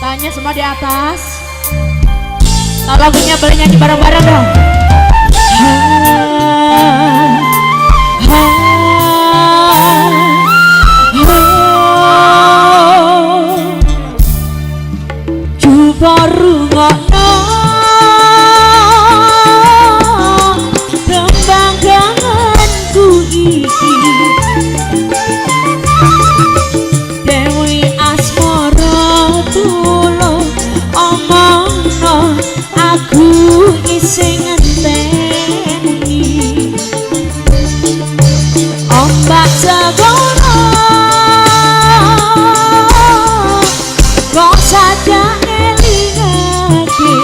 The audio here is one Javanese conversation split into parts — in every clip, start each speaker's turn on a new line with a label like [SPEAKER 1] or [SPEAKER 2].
[SPEAKER 1] Tanya semua di atas. Nah, lagunya boleh nyanyi bareng-bareng dong. Coba rungokno tembang kangenku iki, Dewi Asmara tulung omongno aku isih ngenteni. Ombak segoro kok saja elingake,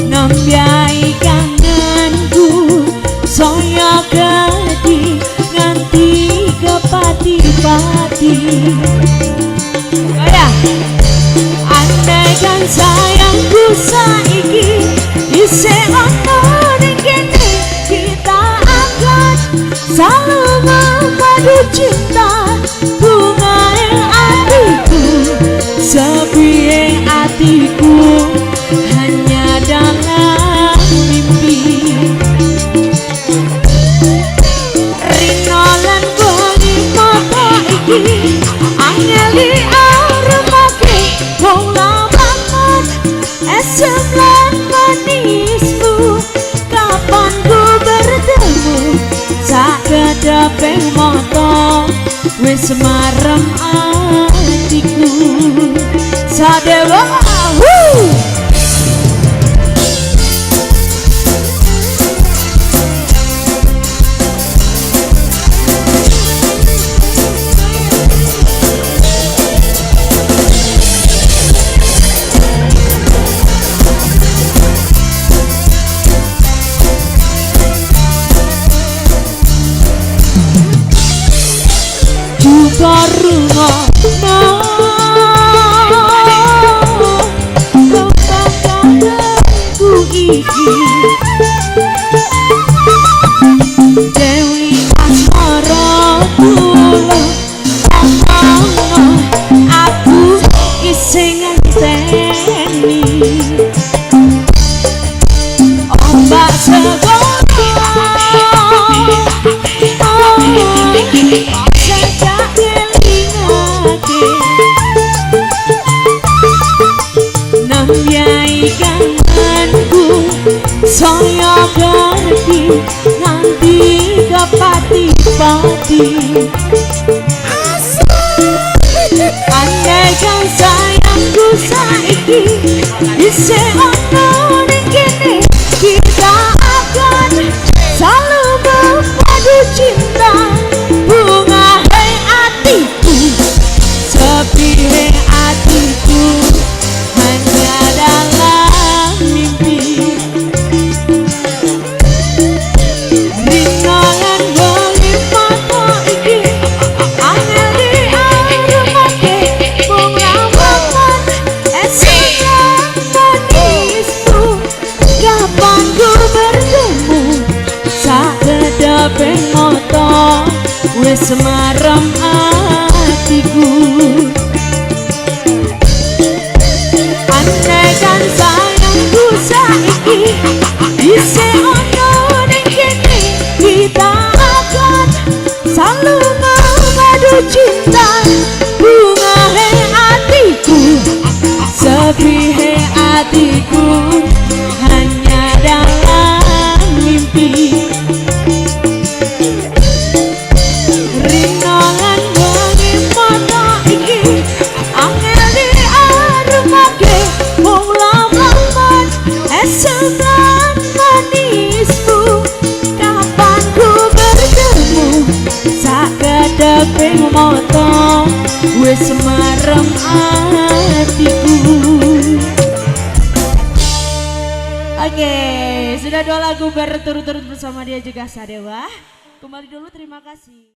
[SPEAKER 1] nembyai kangenku saya gedi nganti kepati-pati. Andai kan sayangku saiki isih ono ning kene, kita akan selalu memadu cinta. Bungae atiku, sepiye atiku, hanya dalam mimpi. Rino lan bengi mata iki angeli aremake wong lawangan esem lan manismu. Kapan ku bertemu sakedepe mata wis marem atiku. Sadewa rungokno tembang kangenku iki, Dewi Asmara tulung omongno aku isih ngenteni. Ombak segoro nembyai kangenku saya gedi nganti kepati-pati. Andai kan sayangku saiki isih ono ning kene, kita akan selalu memadu cinta. Bungae atiku, sepiye atiku, hanya dalam mimpi. Rino lan bengi mata iki angeli aremake wong lawangan esem lan manismu. Kapan ku bertemu sakedepe mata wis marem atiku. Andai kan sayangku saiki isih ono ning kene, kita akan selalu memadu cinta. Bungae atiku, sepiye atiku, hanya dalam mimpi. Rino lan bengi mata iki angeli aremake wong lawangan esem lan manismu. Kapan ku bertemu sakedepe mata wis marem atiku. Oke, sudah 2 lagu berturut-turut bersama dia juga Sadewa. Kembali dulu, terima kasih.